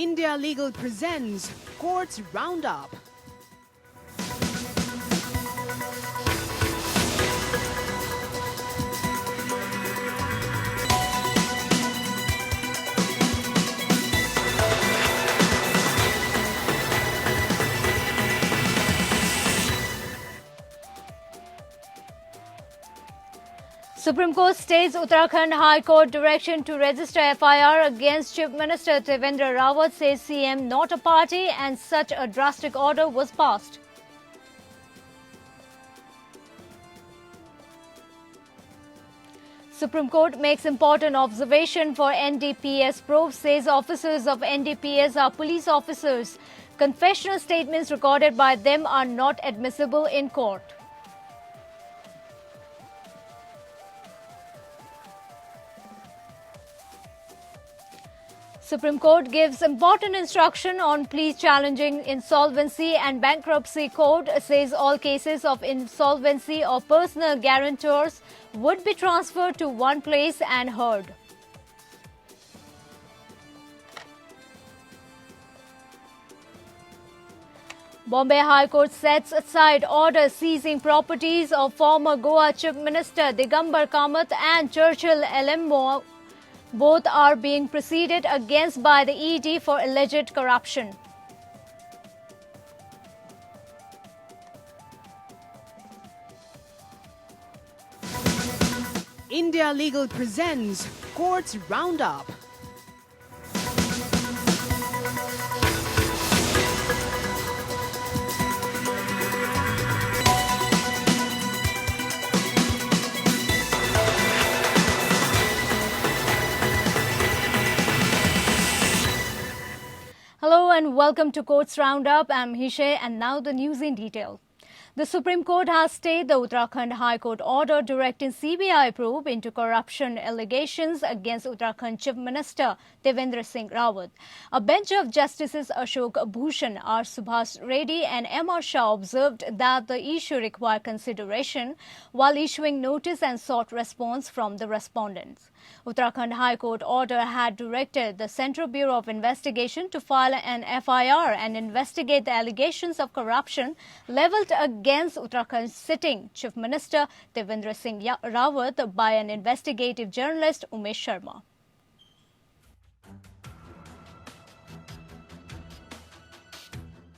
India Legal presents Courts Roundup. Supreme Court stays Uttarakhand High Court direction to register FIR against Chief Minister Devendra Rawat, says CM not a party and such a drastic order was passed. Supreme Court makes important observation for NDPS probe, says officers of NDPS are police officers. Confessional statements recorded by them are not admissible in court. Supreme Court gives important instruction on pleas challenging insolvency and bankruptcy code, says all cases of insolvency or personal guarantors would be transferred to one place and heard. Bombay High Court sets aside order seizing properties of former Goa Chief Minister Digambar Kamath and Churchill Alemmo. Both are being proceeded against by the ED for alleged corruption. India Legal presents Courts Roundup. Hello and welcome to Courts Roundup. I'm Hishe and now the news in detail. The Supreme Court has stayed the Uttarakhand High Court order directing CBI probe into corruption allegations against Uttarakhand Chief Minister Devendra Singh Rawat. A bench of Justices Ashok Bhushan, R. Subhas Reddy and M.R. Shah observed that the issue required consideration while issuing notice and sought response from the respondents. Uttarakhand High Court order had directed the Central Bureau of Investigation to file an FIR and investigate the allegations of corruption levelled against Uttarakhand's sitting Chief Minister Devendra Singh Rawat by an investigative journalist Umesh Sharma.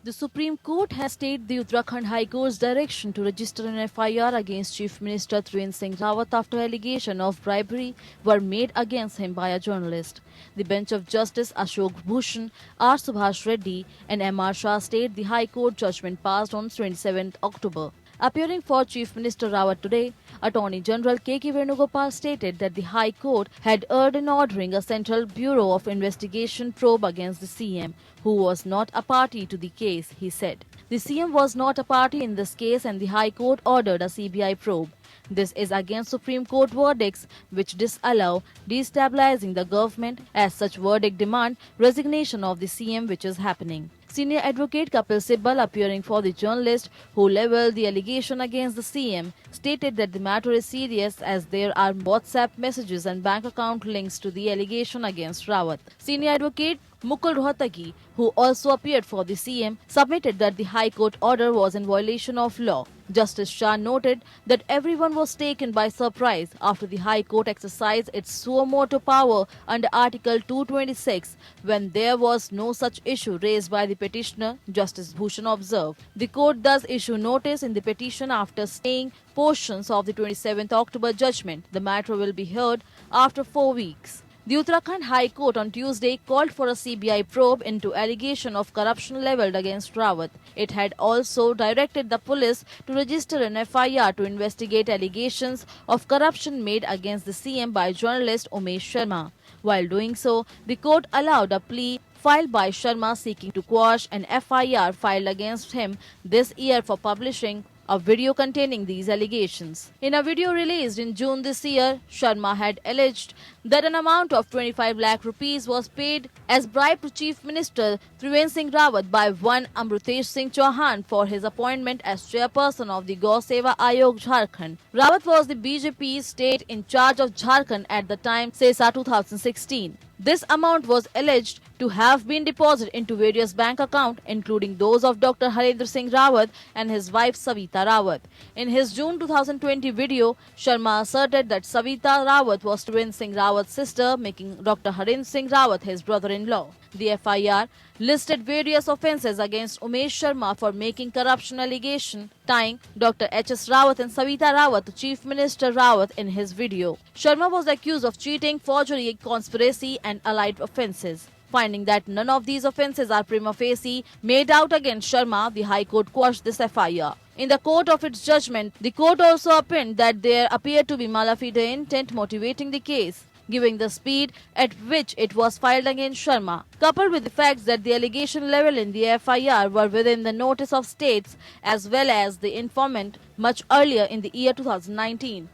The Supreme Court has stayed the Uttarakhand High Court's direction to register an FIR against Chief Minister Trivendra Singh Rawat after allegations of bribery were made against him by a journalist. The bench of Justice Ashok Bhushan, R. Subhas Reddy and M.R. Shah stayed the High Court judgment passed on 27 October. Appearing for Chief Minister Rawat today, Attorney General K.K. Venugopal stated that the High Court had erred in ordering a Central Bureau of Investigation probe against the CM, who was not a party to the case, he said. The CM was not a party in this case and the High Court ordered a CBI probe. This is against Supreme Court verdicts which disallow destabilizing the government, as such verdict demand resignation of the CM, which is happening. Senior advocate Kapil Sibal, appearing for the journalist who levelled the allegation against the CM, stated that the matter is serious as there are WhatsApp messages and bank account links to the allegation against Rawat. Senior advocate Mukul Rohatgi, who also appeared for the CM, submitted that the High Court order was in violation of law. Justice Shah noted that everyone was taken by surprise after the High Court exercised its suo motu power under Article 226 when there was no such issue raised by the petitioner, Justice Bhushan observed. The court thus issued notice in the petition after staying portions of the 27th October judgment. The matter will be heard after 4 weeks. The Uttarakhand High Court on Tuesday called for a CBI probe into allegation of corruption levelled against Rawat. It had also directed the police to register an FIR to investigate allegations of corruption made against the CM by journalist Umesh Sharma. While doing so, the court allowed a plea filed by Sharma seeking to quash an FIR filed against him this year for publishing a video containing these allegations. In a video released in June this year, Sharma had alleged that an amount of 25 lakh rupees was paid as bribe to Chief Minister Trivendra Singh Rawat by one Amrutesh Singh Chauhan for his appointment as chairperson of the Gau Seva Ayog Jharkhand. Rawat was the BJP state in charge of Jharkhand at the time, SESA 2016. This amount was alleged to have been deposited into various bank accounts, including those of Dr. Harendra Singh Rawat and his wife Savita Rawat. In his June 2020 video, Sharma asserted that Savita Rawat was Trivendra Singh Rawat's sister, making Dr. Harendra Singh Rawat his brother-in-law. The FIR listed various offences against Umesh Sharma for making corruption allegation, tying Dr. H.S. Rawat and Savita Rawat to Chief Minister Rawat in his video. Sharma was accused of cheating, forgery, conspiracy and allied offences. Finding that none of these offences are prima facie made out against Sharma, the High Court quashed this FIR. In the court of its judgment, the court also opined that there appeared to be mala fide intent motivating the case, giving the speed at which it was filed against Sharma, coupled with the facts that the allegation level in the FIR were within the notice of states as well as the informant much earlier in the year 2019.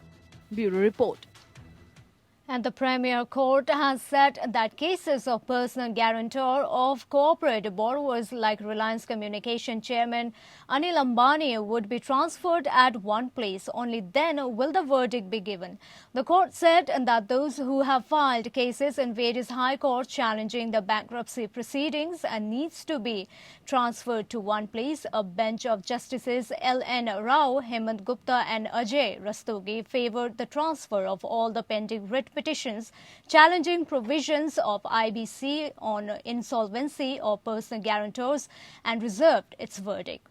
Bureau Report. And the Premier Court has said that cases of personal guarantor of corporate borrowers like Reliance Communication Chairman Anil Ambani would be transferred at one place. Only then will the verdict be given. The court said that those who have filed cases in various high courts challenging the bankruptcy proceedings needs to be transferred to one place. A bench of Justices L.N. Rao, Hemant Gupta and Ajay Rastogi favored the transfer of all the pending writ petitions challenging provisions of IBC on insolvency of personal guarantors and reserved its verdict.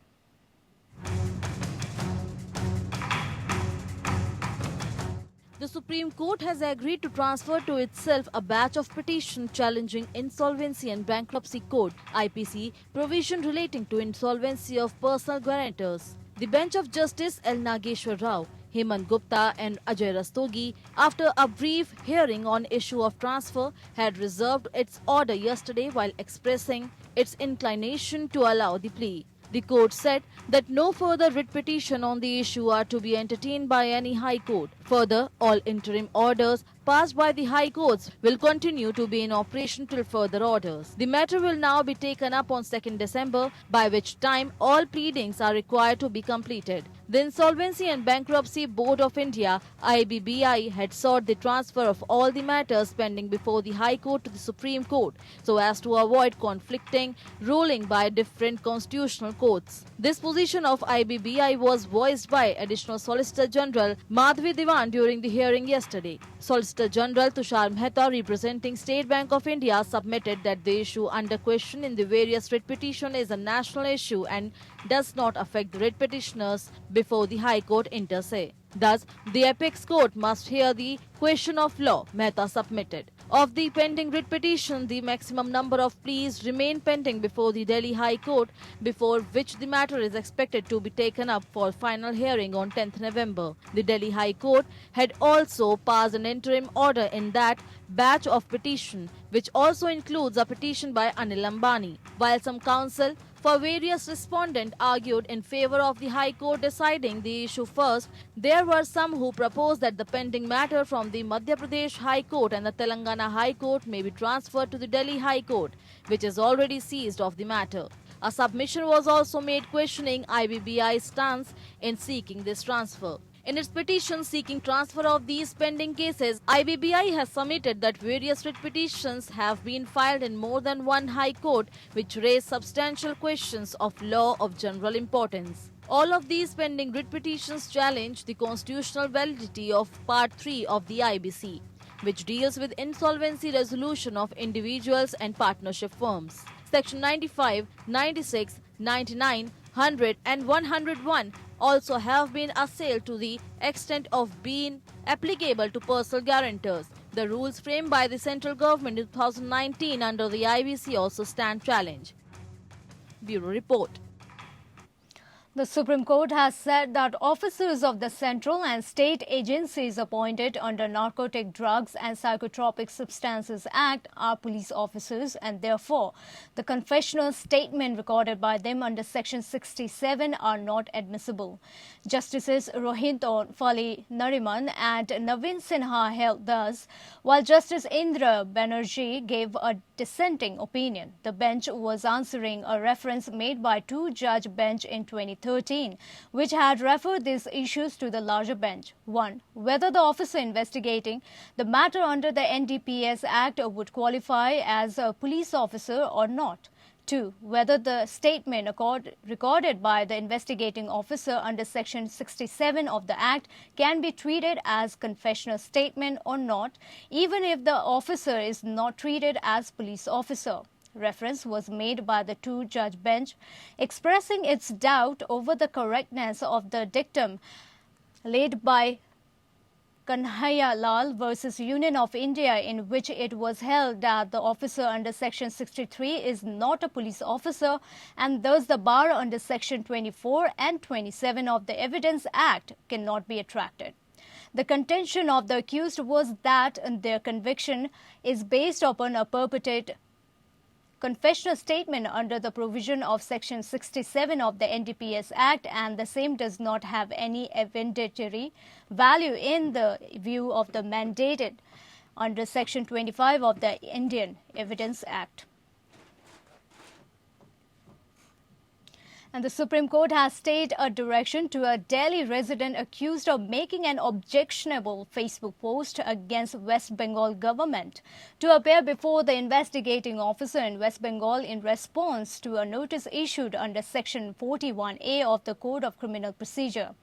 The Supreme Court has agreed to transfer to itself a batch of petitions challenging Insolvency and Bankruptcy Code (IPC) provision relating to insolvency of personal guarantors. The bench of Justice L. Nageshwar Rao, Hemant Gupta and Ajay Rastogi, after a brief hearing on issue of transfer, had reserved its order yesterday while expressing its inclination to allow the plea. The court said that no further writ petition on the issue are to be entertained by any High Court. Further, all interim orders passed by the High Courts will continue to be in operation till further orders. The matter will now be taken up on 2nd December, by which time all pleadings are required to be completed. The Insolvency and Bankruptcy Board of India (IBBI) had sought the transfer of all the matters pending before the High Court to the Supreme Court so as to avoid conflicting ruling by different constitutional courts. This position of IBBI was voiced by Additional Solicitor General Madhavi Diwan during the hearing yesterday. Solicitor General Tushar Mehta, representing State Bank of India, submitted that the issue under question in the various writ petition is a national issue and does not affect the writ petitioners before the High Court inter se. Thus, the apex court must hear the question of law, Mehta submitted. Of the pending writ petition, the maximum number of pleas remain pending before the Delhi High Court, before which the matter is expected to be taken up for final hearing on 10th November. The Delhi High Court had also passed an interim order in that batch of petition, which also includes a petition by Anil Ambani. While some counsel for various respondents argued in favor of the High Court deciding the issue first, there were some who proposed that the pending matter from the Madhya Pradesh High Court and the Telangana High Court may be transferred to the Delhi High Court, which is already seized of the matter. A submission was also made questioning IBBI's stance in seeking this transfer. In its petition seeking transfer of these pending cases, IBBI has submitted that various writ petitions have been filed in more than one High Court, which raise substantial questions of law of general importance. All of these pending writ petitions challenge the constitutional validity of Part 3 of the IBC, which deals with insolvency resolution of individuals and partnership firms. Section 95, 96, 99, 100 and 101 also have been assailed to the extent of being applicable to personal guarantors. The rules framed by the central government in 2019 under the IBC also stand challenged. Bureau Report. The Supreme Court has said that officers of the central and state agencies appointed under Narcotic Drugs and Psychotropic Substances Act are police officers, and therefore the confessional statement recorded by them under Section 67 are not admissible. Justices Rohinton Fali Nariman and Navin Sinha held thus, while Justice Indra Banerjee gave a dissenting opinion. The bench was answering a reference made by two-judge bench in 2013, which had referred these issues to the larger bench. 1. Whether the officer investigating the matter under the NDPS Act would qualify as a police officer or not. 2. Whether the statement recorded by the investigating officer under Section 67 of the Act can be treated as confessional statement or not, even if the officer is not treated as police officer. Reference was made by the two-judge bench, expressing its doubt over the correctness of the dictum laid by Kanhaiya Lal versus Union of India, in which it was held that the officer under Section 63 is not a police officer, and thus the bar under Section 24 and 27 of the Evidence Act cannot be attracted. The contention of the accused was that their conviction is based upon a purported confessional statement under the provision of Section 67 of the NDPS Act, and the same does not have any evidentiary value in the view of the mandated under Section 25 of the Indian Evidence Act. And the Supreme Court has stayed a direction to a Delhi resident accused of making an objectionable Facebook post against West Bengal government to appear before the investigating officer in West Bengal in response to a notice issued under Section 41A of the Code of Criminal Procedure.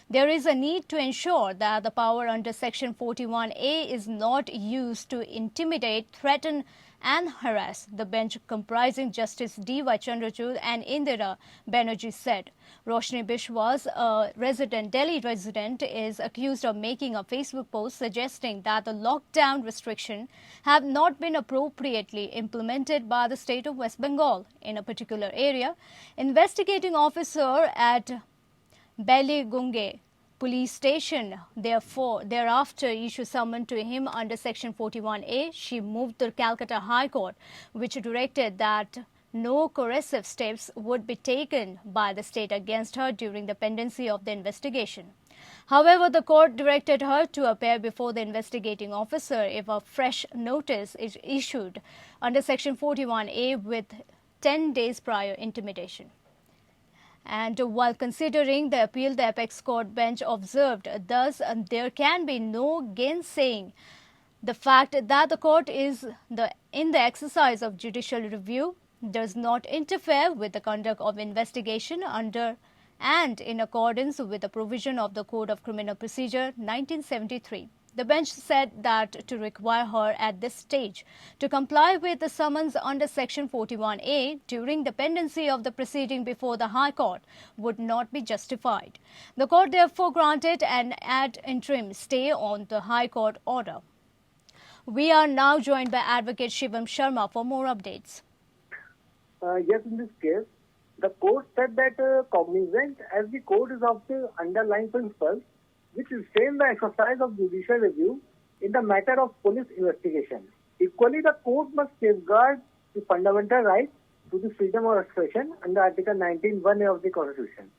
There is a need to ensure that the power under Section 41A is not used to intimidate, threaten and harass, the bench comprising Justice D.Y. Chandrachud and Indira Banerjee said. Roshni Biswas, a Delhi resident, is accused of making a Facebook post suggesting that the lockdown restrictions have not been appropriately implemented by the state of West Bengal in a particular area. Investigating officer at Baligunge police station thereafter issued summons to him under Section 41A. She moved to Calcutta High Court, which directed that no coercive steps would be taken by the state against her during the pendency of the investigation. However, the court directed her to appear before the investigating officer if a fresh notice is issued under Section 41A with 10 days prior intimidation. And while considering the appeal, the apex court bench observed, thus there can be no gainsaying the fact that the court is in the exercise of judicial review, does not interfere with the conduct of investigation under and in accordance with the provision of the Code of Criminal Procedure 1973. The bench said that to require her at this stage to comply with the summons under Section 41A during the pendency of the proceeding before the High Court would not be justified. The court therefore granted an ad interim stay on the High Court order. We are now joined by Advocate Shivam Sharma for more updates. Yes, in this case, the court said that cognizant as the court is of the underlying principles which restrain the exercise of judicial review in the matter of police investigation. Equally, the court must safeguard the fundamental right to the freedom of expression under Article 19(1)(a) of the Constitution.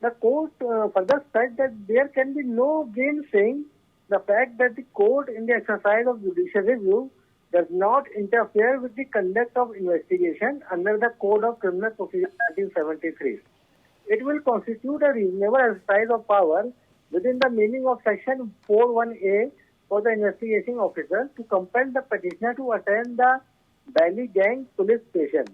The court further said that there can be no gainsaying the fact that the court in the exercise of judicial review does not interfere with the conduct of investigation under the Code of Criminal Procedure 1973. It will constitute a reasonable exercise of power within the meaning of Section 41A for the investigating officer to compel the petitioner to attend the Baligunge police station.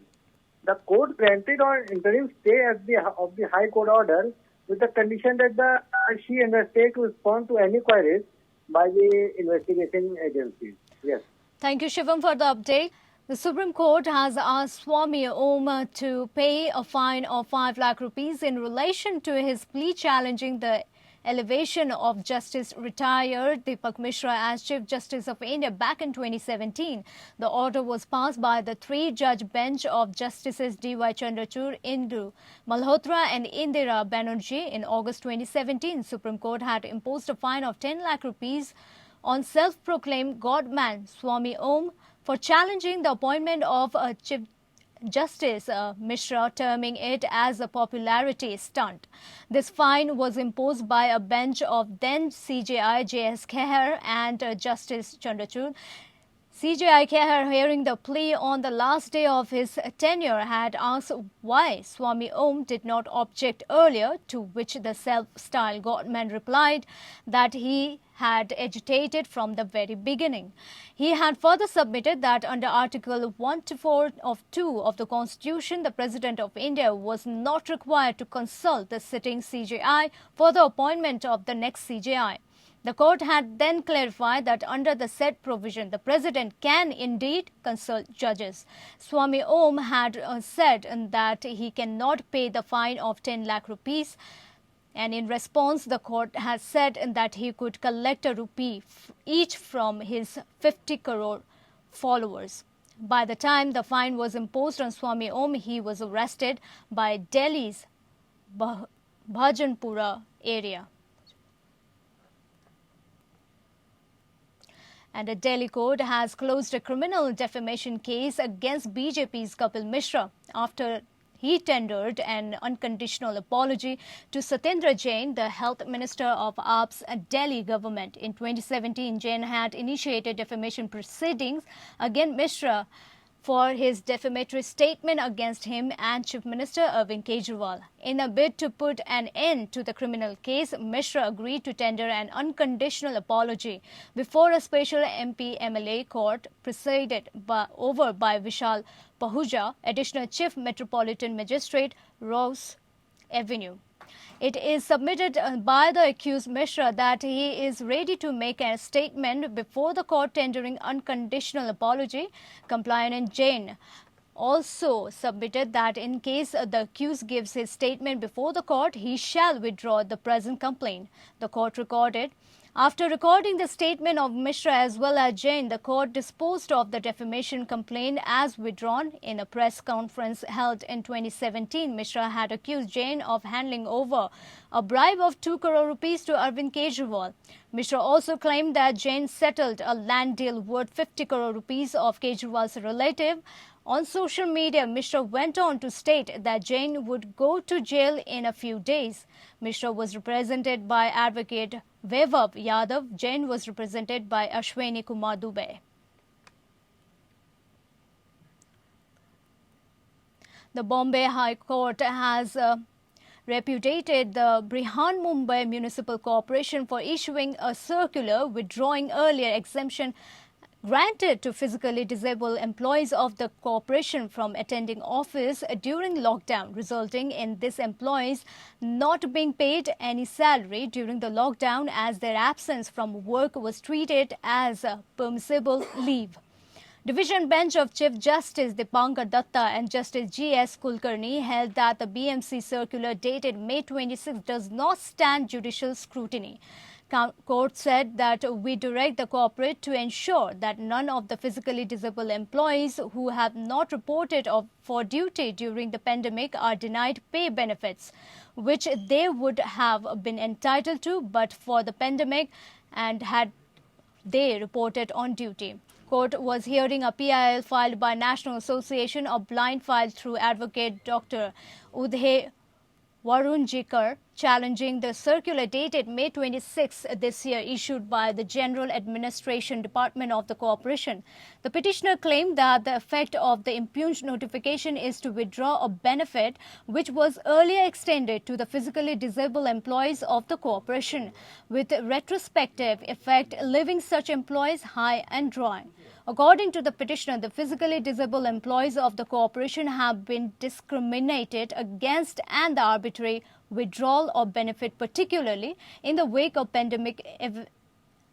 The court granted an interim stay of the High Court order with the condition that she undertake to respond to any queries by the investigating agencies. Yes. Thank you, Shivam, for the update. The Supreme Court has asked Swami Om to pay a fine of 5 lakh rupees in relation to his plea challenging the elevation of Justice retired Deepak Mishra as Chief Justice of India back in 2017. The order was passed by the three-judge bench of Justices D.Y. Chandrachud, Indu Malhotra and Indira Banerjee. In August 2017, Supreme Court had imposed a fine of 10 lakh rupees on self-proclaimed God-man Swami Om for challenging the appointment of a Chief Justice Mishra, terming it as a popularity stunt. This fine was imposed by a bench of then CJI J.S. Kheher and Justice Chandrachud. CJI Kheher, hearing the plea on the last day of his tenure, had asked why Swami Om did not object earlier, to which the self-styled godman replied that he had agitated from the very beginning. He had further submitted that under Article 124 of 2 of the Constitution, the President of India was not required to consult the sitting CJI for the appointment of the next CJI. The court had then clarified that under the said provision, the President can indeed consult judges. Swami Om had said that he cannot pay the fine of 10 lakh rupees. And in response, the court has said that he could collect a rupee each from his 50 crore followers. By the time the fine was imposed on Swami Om, he was arrested by Delhi's Bhajanpura area. And a Delhi court has closed a criminal defamation case against BJP's Kapil Mishra after he tendered an unconditional apology to Satyendra Jain, the health minister of AAP's Delhi government. In 2017, Jain had initiated defamation proceedings against Mishra for his defamatory statement against him and Chief Minister Arvind Kejriwal. In a bid to put an end to the criminal case, Mishra agreed to tender an unconditional apology before a special MP-MLA court presided over by Vishal Pahuja, Additional Chief Metropolitan Magistrate, Rouse Avenue. It is submitted by the accused Mishra that he is ready to make a statement before the court tendering unconditional apology. Compliant Jain also submitted that in case the accused gives his statement before the court, he shall withdraw the present complaint. The court recorded. After recording the statement of Mishra as well as Jain, the court disposed of the defamation complaint as withdrawn. In a press conference held in 2017, Mishra had accused Jain of handing over a bribe of 2 crore rupees to Arvind Kejriwal. Mishra also claimed that Jain settled a land deal worth 50 crore rupees of Kejriwal's relative. On social media, Mishra went on to state that Jain would go to jail in a few days. Mishra was represented by Advocate Vaibhav Yadav. Jain was represented by Ashwini Kumar Dubey. The Bombay High Court has repudiated the Brihan Mumbai Municipal Corporation for issuing a circular withdrawing earlier exemption granted to physically disabled employees of the corporation from attending office during lockdown, resulting in these employees not being paid any salary during the lockdown as their absence from work was treated as a permissible leave. Division Bench of Chief Justice Dipankar Datta and Justice G.S. Kulkarni held that the BMC circular dated May 26 does not stand judicial scrutiny. Court said that we direct the corporate to ensure that none of the physically disabled employees who have not reported for duty during the pandemic are denied pay benefits, which they would have been entitled to but for the pandemic and had they reported on duty. Court was hearing a PIL filed by National Association of Blind filed through Advocate Dr. Udhay Warunjikar, challenging the circular dated May 26 this year issued by the General Administration Department of the Corporation. The petitioner claimed that the effect of the impugned notification is to withdraw a benefit which was earlier extended to the physically disabled employees of the corporation, with retrospective effect leaving such employees high and dry. According to the petitioner, the physically disabled employees of the corporation have been discriminated against and the arbitrary withdrawal of benefit, particularly in the wake of pandemic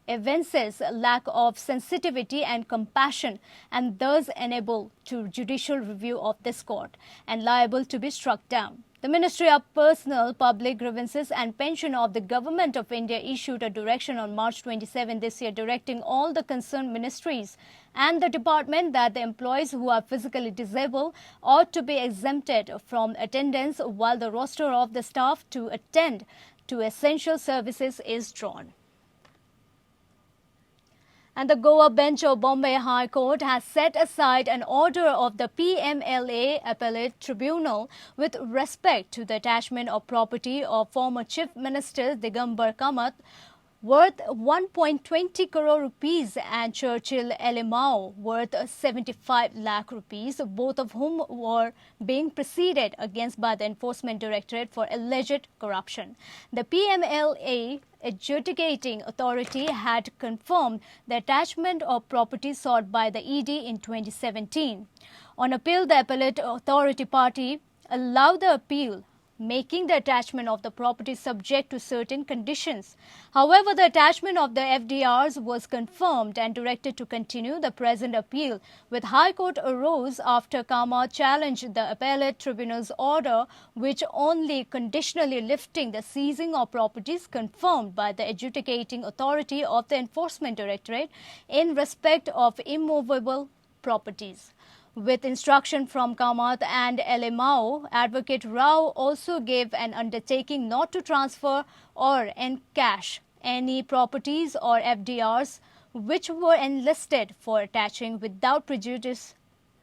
evinces lack of sensitivity and compassion and thus unable to judicial review of this court and liable to be struck down. The Ministry of Personal, Public Grievances and Pension of the Government of India issued a direction on March 27 this year directing all the concerned ministries and the department that the employees who are physically disabled ought to be exempted from attendance while the roster of the staff to attend to essential services is drawn. And the Goa bench of Bombay High Court has set aside an order of the PMLA Appellate Tribunal with respect to the attachment of property of former Chief Minister Digambar Kamath worth 1.20 crore rupees and Churchill Elimao worth 75 lakh rupees, both of whom were being proceeded against by the Enforcement Directorate for alleged corruption. The PMLA adjudicating authority had confirmed the attachment of property sought by the ED in 2017. On appeal, the appellate authority party allowed the appeal, making the attachment of the property subject to certain conditions. However, the attachment of the FDRs was confirmed and directed to continue. The present appeal with High Court arose after Kamath challenged the appellate tribunal's order, which only conditionally lifting the seizing of properties confirmed by the adjudicating authority of the Enforcement Directorate in respect of immovable properties. With instruction from Kamath and Elimao, Advocate Rao also gave an undertaking not to transfer or encash any properties or FDRs which were enlisted for attaching without prejudice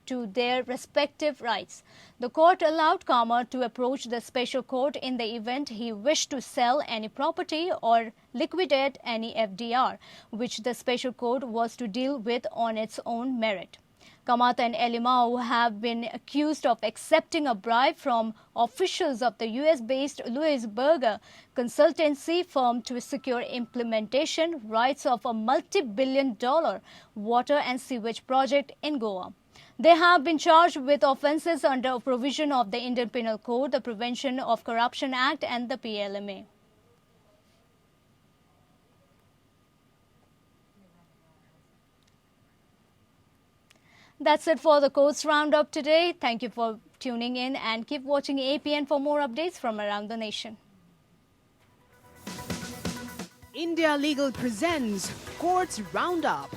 to their respective rights. The court allowed Kamath to approach the special court in the event he wished to sell any property or liquidate any FDR, which the special court was to deal with on its own merit. Kamath and Elimao have been accused of accepting a bribe from officials of the US-based Louis Berger consultancy firm to secure implementation rights of a multi-billion-dollar water and sewage project in Goa. They have been charged with offences under a provision of the Indian Penal Code, the Prevention of Corruption Act and the PLMA. That's it for the Courts Roundup today. Thank you for tuning in and keep watching APN for more updates from around the nation. India Legal presents Courts Roundup.